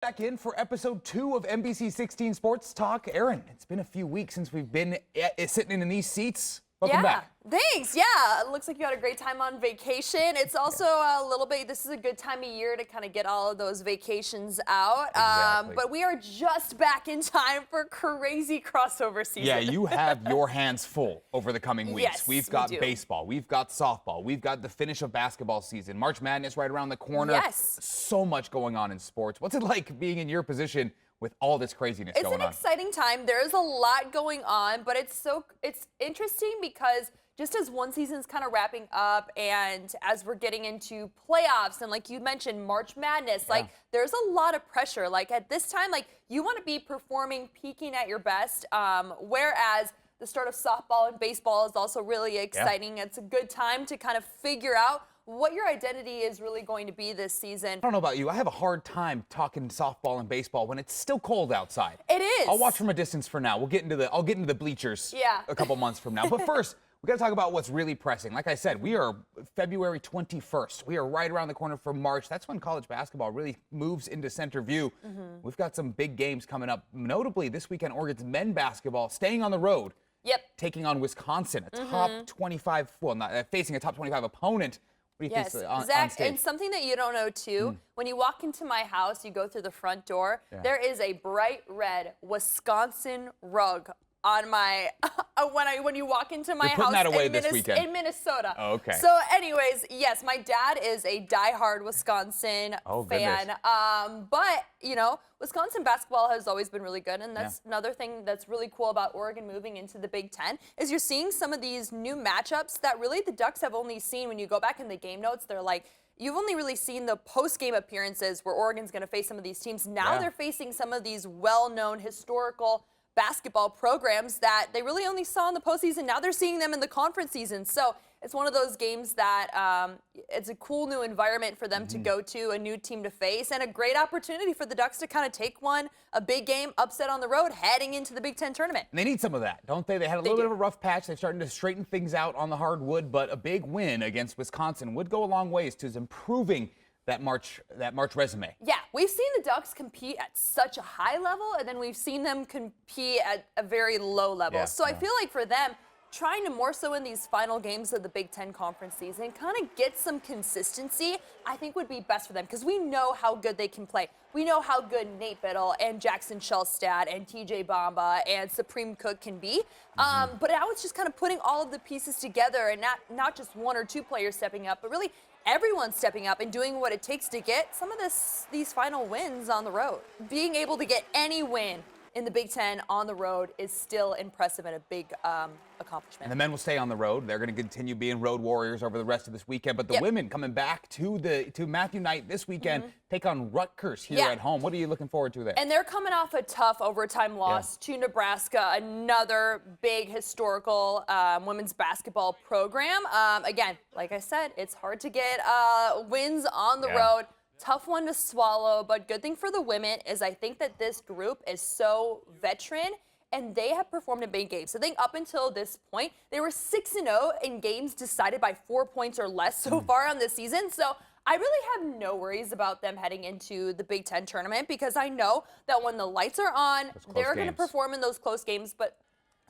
Back in for episode 2 of NBC 16 Sports Talk. Erin, it's been a few weeks since we've been sitting in these seats. Welcome back. Thanks. Yeah, it looks like you had a great time on vacation. It's also a little bit, this is a good time of year to kind of get all of those vacations out. Exactly. But we are just back in time for crazy crossover season. Yeah, you have your hands full over the coming weeks. Yes, We've got we do. baseball, we've got softball, we've got the finish of basketball season, March Madness right around the corner. Yes. So much going on in sports. What's it like being in your position with all this craziness It's going an on? exciting time. There is a lot going on, but it's interesting because just as one season's kind of wrapping up and as we're getting into playoffs and like you mentioned, March Madness, like there's a lot of pressure. Like at this time, like you want to be performing, peaking at your best, whereas the start of softball and baseball is also really exciting. It's a good time to kind of figure out what your identity is really going to be this season. I don't know about you. I have a hard time talking softball and baseball when it's still cold outside. It is. I'll watch from a distance for now. I'll get into the bleachers a couple months from now. But first, we got to talk about what's really pressing. Like I said, we are February 21st. We are right around the corner from March. That's when college basketball really moves into center view. We've got some big games coming up. Notably, this weekend, Oregon's men's basketball staying on the road. Taking on Wisconsin, a top 25, well, not facing a top 25 opponent. What do you think on Zach, stage? and something that you don't know too, when you walk into my house, you go through the front door, there is a bright red Wisconsin rug on my, when you walk into my You're putting house that away this weekend. in Minnesota. Oh, okay. So anyways, yes, my dad is a diehard Wisconsin fan. But, you know, Wisconsin basketball has always been really good, and that's another thing that's really cool about Oregon moving into the Big Ten is you're seeing some of these new matchups that really the Ducks have only seen. When you go back in the game notes, they're like, you've only really seen the post-game appearances where Oregon's going to face some of these teams. Now they're facing some of these well-known historical basketball programs that they really only saw in the postseason. Now they're seeing them in the conference season. So it's one of those games that it's a cool new environment for them to go to, a new team to face, and a great opportunity for the Ducks to kind of take a big game, upset on the road, heading into the Big Ten tournament. And they need some of that, don't they? They had a little bit of a rough patch. They're starting to straighten things out on the hardwood, but a big win against Wisconsin would go a long ways to improving that March resume. Yeah, we've seen the Ducks compete at such a high level, and then we've seen them compete at a very low level. So I feel like for them, trying to more so in these final games of the Big Ten conference season, kind of get some consistency, I think would be best for them because we know how good they can play. We know how good Nate Biddle and Jackson Shellstad and TJ Bamba and Supreme Cook can be. But now it's just kind of putting all of the pieces together and not just one or two players stepping up, but really everyone's stepping up and doing what it takes to get some of these final wins on the road. Being able to get any win in the Big Ten on the road is still impressive and a big accomplishment. And the men will stay on the road. They're going to continue being road warriors over the rest of this weekend. But the women coming back to Matthew Knight this weekend, take on Rutgers here at home. What are you looking forward to there? And they're coming off a tough overtime loss to Nebraska, another big historical women's basketball program. Again, like I said, it's hard to get wins on the road. Tough one to swallow, but good thing for the women is I think that this group is so veteran and they have performed in big games. I think up until this point, they were 6-0 in games decided by 4 points or less so far on this season. So I really have no worries about them heading into the Big Ten tournament because I know that when the lights are on, they're going to perform in those close games. But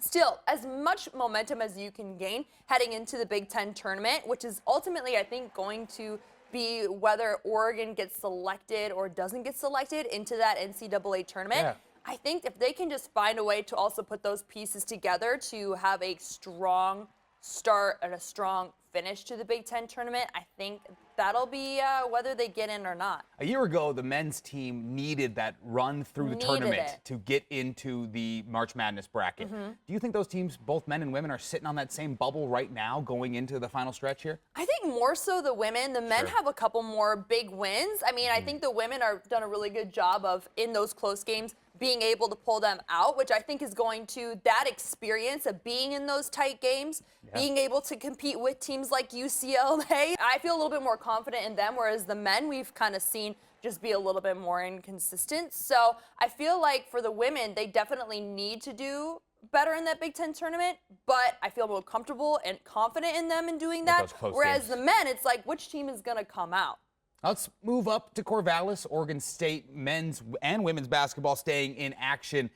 still, as much momentum as you can gain heading into the Big Ten tournament, which is ultimately, I think, going to be whether Oregon gets selected or doesn't get selected into that NCAA tournament. I think if they can just find a way to also put those pieces together to have a strong start and a strong finish to the Big Ten tournament, I think that'll be whether they get in or not. A year ago, the men's team needed that run through the tournament to get into the March Madness bracket. Do you think those teams, both men and women, are sitting on that same bubble right now going into the final stretch here? I think more so the women. The men have a couple more big wins. I mean, I think the women are done a really good job of, in those close games, being able to pull them out, which I think is going to, that experience of being in those tight games, being able to compete with teams like UCLA. I feel a little bit more confident in them, whereas the men we've kind of seen just be a little bit more inconsistent. So I feel like for the women, they definitely need to do better in that Big Ten tournament, but I feel more comfortable and confident in them in doing that. Whereas the men, it's like, which team is going to come out? Let's move up to Corvallis. Oregon State men's and women's basketball staying in action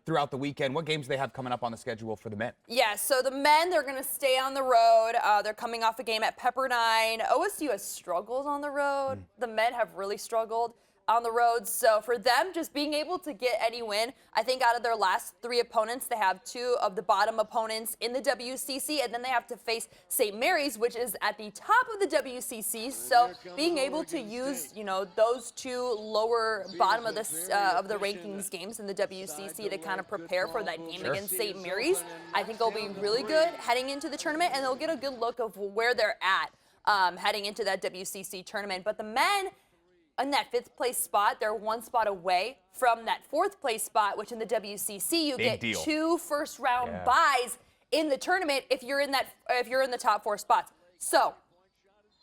throughout the weekend. What games do they have coming up on the schedule for the men? Yeah, so the men, they're going to stay on the road. They're coming off a game at Pepperdine. OSU has struggled on the road. The men have really struggled on the road. So for them, just being able to get any win, I think out of their last 3 opponents, they have 2 of the bottom opponents in the WCC, and then they have to face St. Mary's, which is at the top of the WCC. So being able to use, those 2 lower bottom of the rankings games in the WCC to kind of prepare for that game against St. Mary's, I think they'll be really good heading into the tournament, and they'll get a good look of where they're at heading into that WCC tournament. But the men, in that 5th place spot, they're 1 spot away from that 4th place spot, which in the WCC you get 2 first-round buys in the tournament if you're in the top 4 spots. So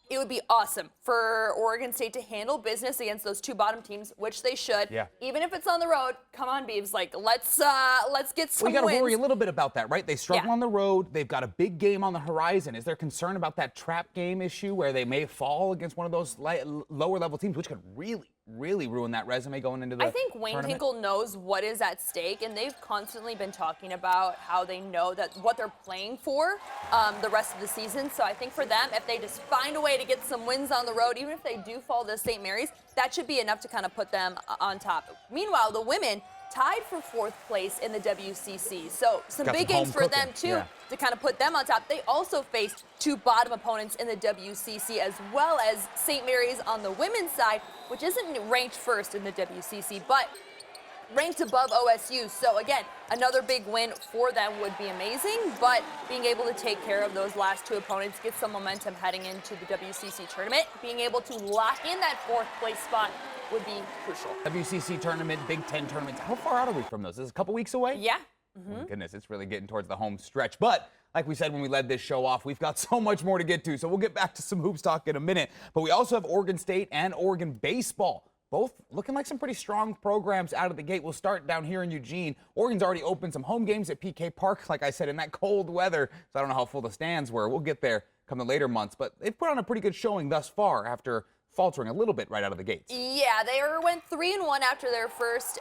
it would be awesome for Oregon State to handle business against those 2 bottom teams, which they should. Yeah. Even if it's on the road, come on, Beavs, let's get some We got to wins. worry a little bit about that, right? They struggle on the road. They've got a big game on the horizon. Is there concern about that trap game issue where they may fall against one of those lower level teams, which could really ruin that resume going into the I think Wayne tournament? Tinkle knows what is at stake, and they've constantly been talking about how they know that what they're playing for the rest of the season. So I think for them, if they just find a way to get some wins on the road, even if they do fall to St. Mary's, that should be enough to kind of put them on top. Meanwhile, the women tied for 4th place in the WCC. So some big games for them, too, to kind of put them on top. They also faced 2 bottom opponents in the WCC, as well as St. Mary's on the women's side, which isn't ranked 1st in the WCC, but ranked above OSU. So again, another big win for them would be amazing, but being able to take care of those last 2 opponents, get some momentum heading into the WCC tournament, being able to lock in that 4th place spot would be crucial. WCC tournament, Big Ten tournaments. How far out are we from those? Is this a couple weeks away? Yeah. Oh my goodness, it's really getting towards the home stretch. But like we said when we led this show off, we've got so much more to get to. So we'll get back to some hoops talk in a minute. But we also have Oregon State and Oregon baseball, both looking like some pretty strong programs out of the gate. We'll start down here in Eugene. Oregon's already opened some home games at PK Park, like I said, in that cold weather. So I don't know how full the stands were. We'll get there come the later months. But they've put on a pretty good showing thus far after faltering a little bit right out of the gates. Yeah, they went 3-1 after their first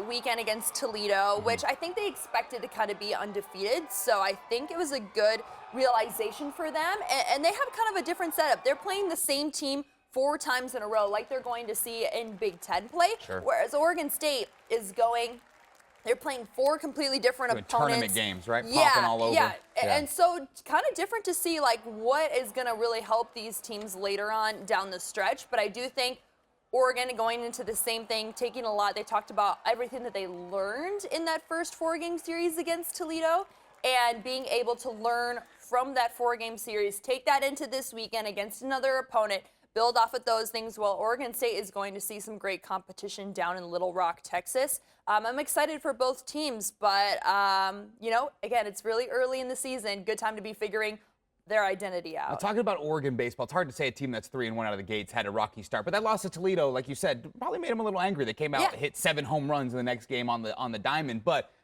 weekend against Toledo, which I think they expected to kind of be undefeated. So I think it was a good realization for them. And they have kind of a different setup. They're playing the same team 4 times in a row, like they're going to see in Big Ten play. Sure. Whereas Oregon State is they're playing 4 completely different opponents. Tournament games, right? Popping all over. Yeah, and so kind of different to see what is going to really help these teams later on down the stretch. But I do think Oregon going into the same thing, taking a lot. They talked about everything that they learned in that first 4-game series against Toledo, and being able to learn from that 4-game series, take that into this weekend against another opponent, build off of those things. Well, Oregon State is going to see some great competition down in Little Rock, Texas. I'm excited for both teams, but, again, it's really early in the season. Good time to be figuring their identity out. Now, talking about Oregon baseball, it's hard to say a team that's 3-1 out of the gates had a rocky start, but that loss to Toledo, like you said, probably made them a little angry. They came out, hit 7 home runs in the next game on the diamond, but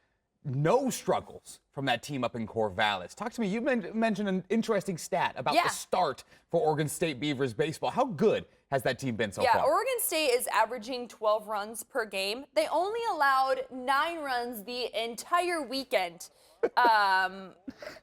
no struggles from that team up in Corvallis. Talk to me. You mentioned an interesting stat about the start for Oregon State Beavers baseball. How good has that team been so far? Yeah, Oregon State is averaging 12 runs per game. They only allowed 9 runs the entire weekend.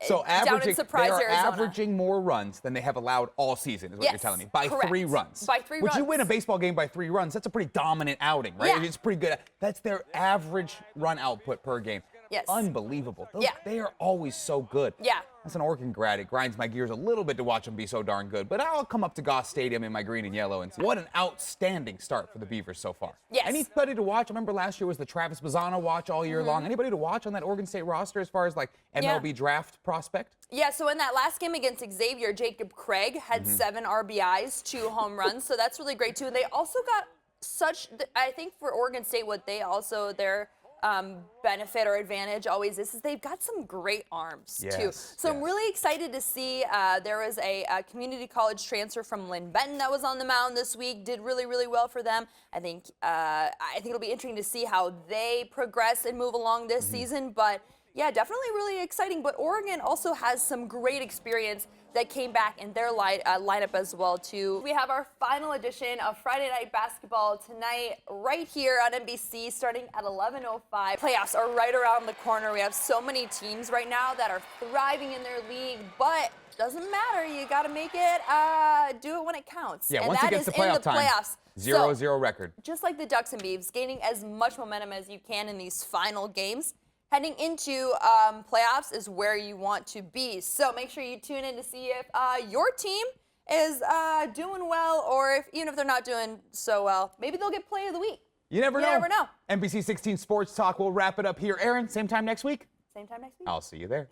So down in Surprise, they are Arizona. averaging more runs than they have allowed all season, is what you're telling me. By correct. 3 runs. By 3 runs. Would you win a baseball game by 3 runs? That's a pretty dominant outing, right? Yeah. It's pretty good. That's their average run output per game. Yes. Unbelievable. Yeah. They are always so good. Yeah. That's an Oregon grad. It grinds my gears a little bit to watch them be so darn good. But I'll come up to Goss Stadium in my green and yellow and see. What an outstanding start for the Beavers so far. Yes. Anybody to watch? I remember last year was the Travis Bazzana watch all year long. Anybody to watch on that Oregon State roster as far as MLB draft prospect? Yeah, so in that last game against Xavier, Jacob Craig had 7 RBIs, 2 home runs. So that's really great, too. And they also got I think for Oregon State, their benefit or advantage always is they've got some great arms, too. So I'm really excited to see there was a community college transfer from Lynn Benton that was on the mound this week, did really, really well for them. I think it'll be interesting to see how they progress and move along this season, but Yeah, definitely really exciting, but Oregon also has some great experience that came back in their lineup as well, too. We have our final edition of Friday Night Basketball tonight right here on NBC starting at 11:05. Playoffs are right around the corner. We have so many teams right now that are thriving in their league, but doesn't matter. You got to make it, do it when it counts. Yeah, and once that it gets is to playoff in the time, playoffs. 0-0 record. Just like the Ducks and Beavs, gaining as much momentum as you can in these final games. Heading into playoffs is where you want to be. So make sure you tune in to see if your team is doing well, or if even if they're not doing so well, maybe they'll get Play of the Week. You never know. You never know. NBC 16 Sports Talk will wrap it up here. Erin, same time next week? Same time next week. I'll see you there.